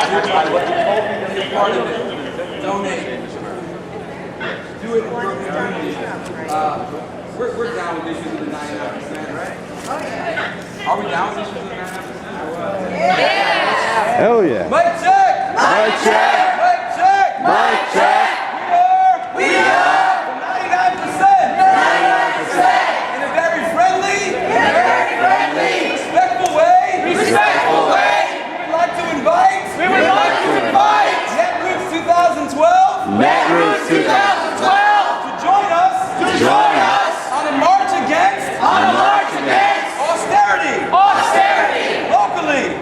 part of it. Donate. Do it in your community. We're down with issues of the 99%, right? Oh, yeah. Are we down with issues of the 99%? Yeah. Hell yeah. Mic check! Mic check! Mic check! Mic check! We are the 99%! 99%! In a very friendly, respectful way, we would like to invite Netroots 2012 to join us on a march against austerity, locally,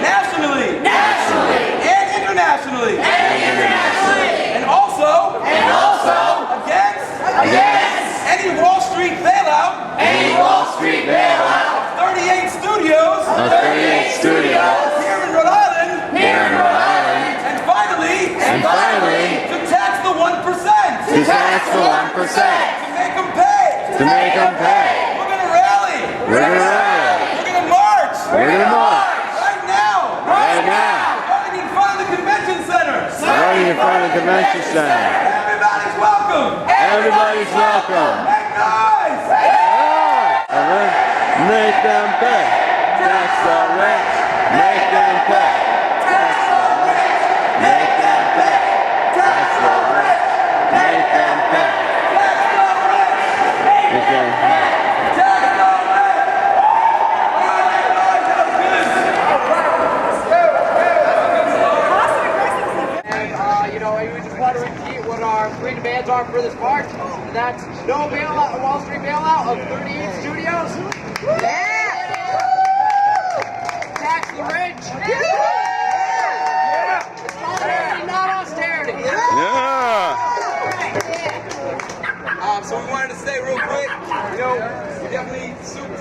nationally, and internationally, and also against any Wall Street bailout, 38 studios here in Rhode Island, and finally, to tax the 1%, to make them pay. We're gonna rally. We're gonna march. Right now. Right in front of the convention center. Everybody's welcome. Make noise. Make them pay. Tax the rich. Make them pay. Tax the rich. Make them pay. Tax the rich. Make them pay. Tax the rich. Make them pay. Tax the rich. All right, guys, that was good. And, we just want to repeat what our three demands are for this march. And that's no bailout, Wall Street bailout of 38 studios. Tax the rich. It's austerity, not austerity. So we wanted to say real quick, we're definitely super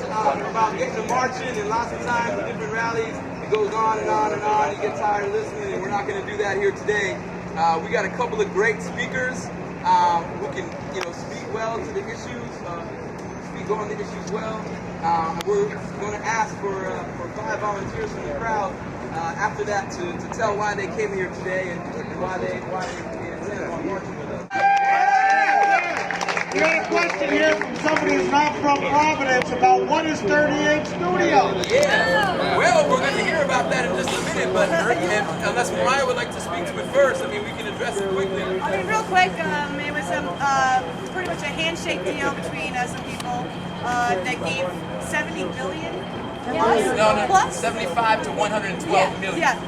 about getting to marching, and lots of times in different rallies, it goes on and on and on. You get tired of listening, and we're not going to do that here today. We got a couple of great speakers who can, speak well to the issues, speak on the issues well. We're going to ask for 5 volunteers from the crowd after that to tell why they came here today and why they intend on marching with us. We got a question here from somebody who's not from Providence about what is 38 Studios? Yeah, well, we're going to hear about that in just a minute, but unless Mariah would like to speak to it first, we can address it quickly. Real quick, it was pretty much a handshake deal between some people that gave $70 billion plus? 75 to 112 million. Yeah,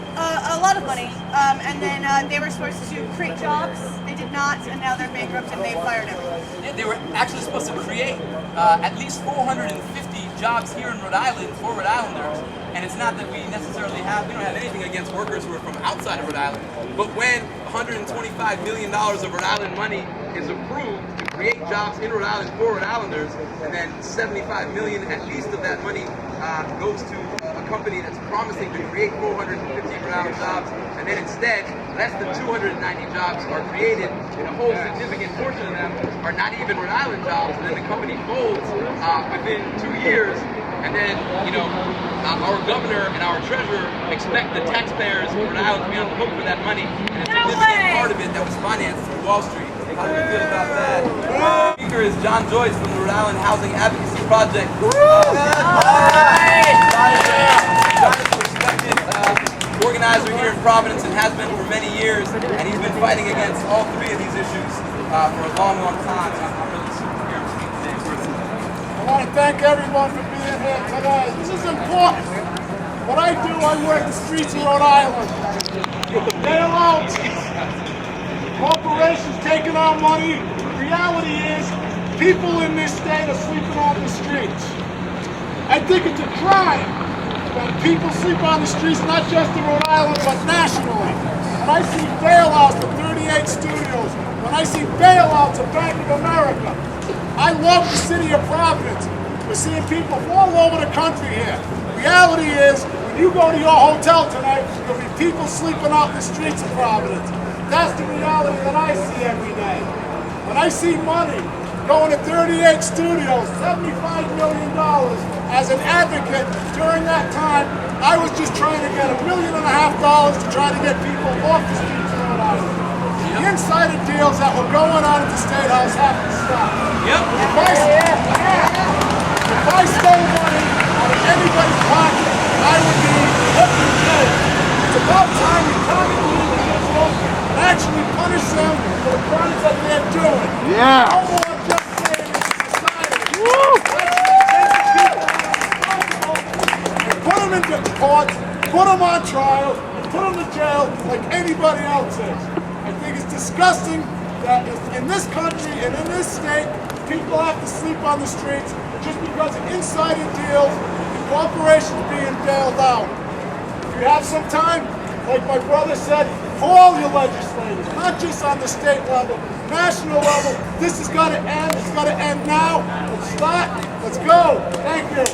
a lot of money. And then they were supposed to create jobs. They did not, and now they're bankrupt and they fired everyone. Yeah, they were actually supposed to create at least 450 jobs here in Rhode Island for Rhode Islanders. And it's not that we don't have anything against workers who are from outside of Rhode Island. But when $125 million of Rhode Island money is approved to create jobs in Rhode Island for Rhode Islanders, and then 75 million at least of that money goes to a company that's promising to create 450 Rhode Island jobs, and then instead less than 290 jobs are created, and a whole significant portion of them are not even Rhode Island jobs, and then the company folds within 2 years. And then, our governor and our treasurer expect the taxpayers of Rhode Island to be on the hook for that money. And it's a significant part of it that was financed through Wall Street. How do you feel about that? The speaker is John Joyce from the Rhode Island Housing Advocacy Project. John is a respected organizer here in Providence and has been for many years. And he's been fighting against all 3 of these issues for a long, long time. And I'm really super here to speak today. I want to thank everyone for being here today. This is important. What I do, I work the streets of Rhode Island. Bailouts, corporations taking our money. The reality is, people in this state are sleeping on the streets. I think it's a crime when people sleep on the streets, not just in Rhode Island, but nationally. When I see bailouts for 38 studios, when I see bailouts of Bank of America, I love the city of Providence. We're seeing people from all over the country here. Reality is, when you go to your hotel tonight, there'll be people sleeping off the streets of Providence. That's the reality that I see every day. When I see money going to 38 studios, $75 million as an advocate during that time, I was just trying to get $1.5 million to try to get people off the streets of Rhode Island. The insider deals that were going on at the State House have to stop. Yep. If I stole money out of anybody's pocket, I would be put in jail. It's about time we constantly and actually punish them for the crimes that they're doing. Yeah. No more just saying it's society. Put them into court, put them on trial, and put them in jail like anybody else is. I think it's disgusting that in this country and in this state, people have to sleep on the streets just because of insider deals and corporations being bailed out. If you have some time, like my brother said, call your legislators, not just on the state level, national level. This has got to end. It's got to end now. Let's start. Let's go. Thank you.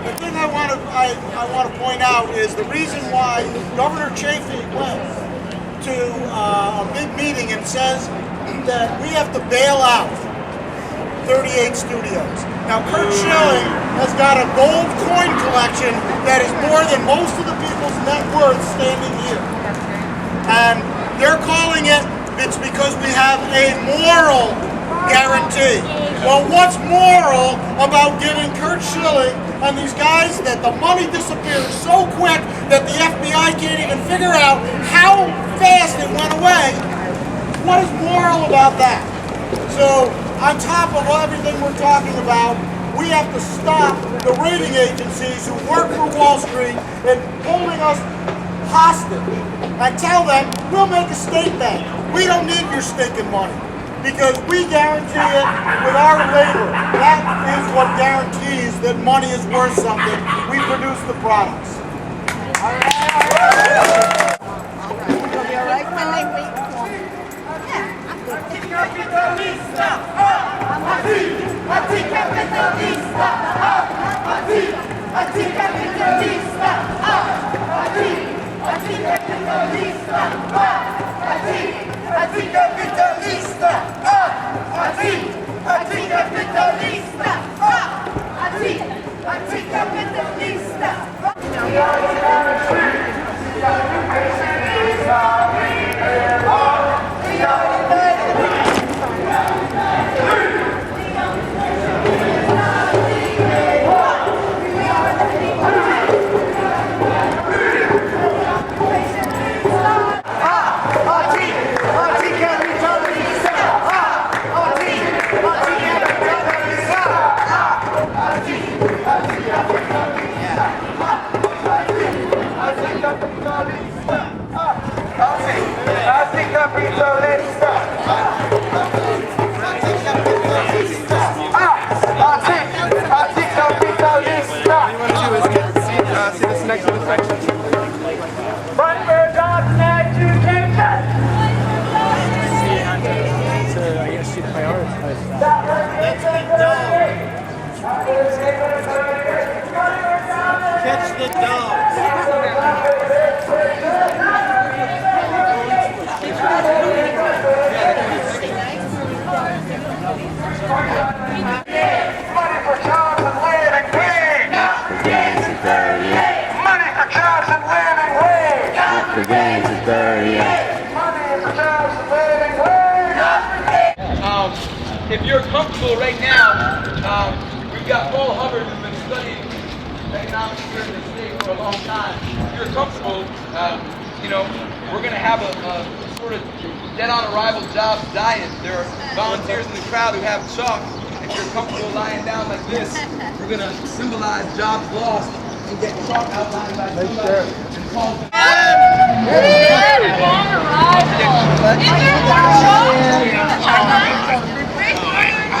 The thing I want to point out is the reason why Governor Chafee went to a big meeting and says that we have to bail out 38 studios. Now, Kurt Schilling has got a gold coin collection that is more than most of the people's net worth standing here. And they're calling it's because we have a moral guarantee. Well, what's moral about giving Kurt Schilling and these guys that the money disappears so quick that the FBI can't even figure out how fast it went away? What is moral about that? So, on top of everything we're talking about, we have to stop the rating agencies who work for Wall Street and holding us hostage and tell them, we'll make a state bank. We don't need your stinking money because we guarantee it with our labor. That is what guarantees that money is worth something. We produce the products. Catch the dogs. Money for jobs and land and wage. Money for jobs and land and wage. The games is dirty. Money for jobs and land and wage. If you're comfortable right now, we've got Paul Hubbard who's been studying economics here in the state for a long time. If you're comfortable, we're going to have a sort of dead-on-arrival jobs diet. There are volunteers in the crowd who have chalk. If you're comfortable lying down like this, we're going to symbolize jobs lost and get chalk outlined by somebody and call them.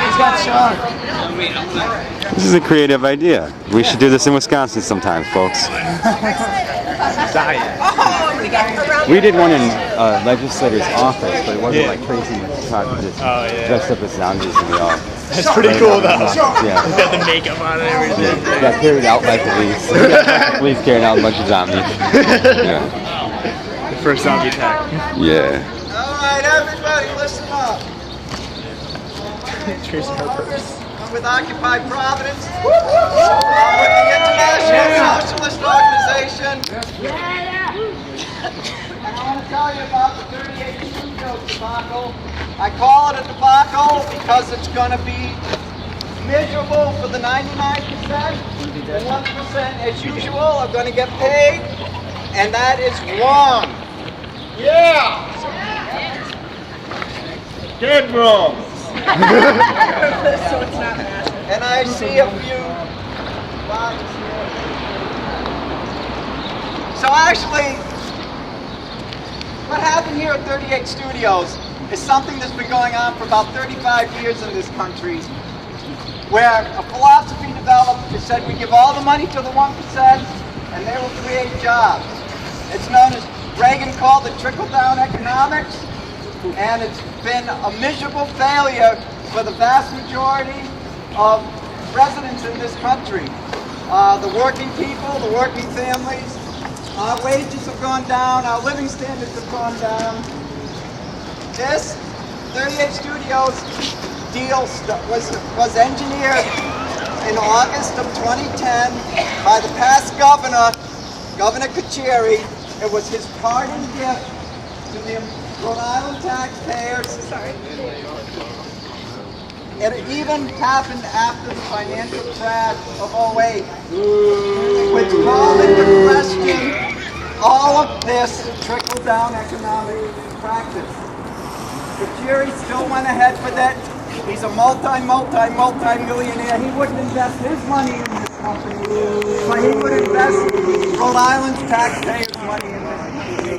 He's got chalk. This is a creative idea. We should do this in Wisconsin sometimes, folks. We did one in a legislator's office, but it wasn't like crazy just dressed up as zombies and we all. That's pretty cool though. Yeah. Got the makeup on and everything. Yeah. Got carried out by police. Police carrying out a bunch of zombies. Yeah. The first zombie attack. Yeah. All right, everybody, listen up. Tracy Harper. I'm with Occupy Providence. I'm with the International Socialist Organization. And I want to tell you about the 38 Studios debacle. I call it a debacle because it's going to be miserable for the 99%. The 1%, as usual, are going to get paid, and that is wrong. Yeah! Dead wrong. And I see a few bodies here. So actually, what happened here at 38 Studios is something that's been going on for about 35 years in this country, where a philosophy developed that said we give all the money to the 1% and they will create jobs. It's known as, Reagan called it trickle-down economics, and it's been a miserable failure for the vast majority of residents in this country. The working people, the working families, our wages have gone down, our living standards have gone down. This 38 Studios deal was engineered in August of 2010 by the past governor, Governor Kucheri. It was his parting gift to the Rhode Island taxpayers. It even happened after the financial crash of 08, which called into question all of this trickle-down economic practice. Kucheri still went ahead with it. He's a multi-millionaire. He wouldn't invest his money in this company, but he would invest Rhode Island's taxpayers' money in this company.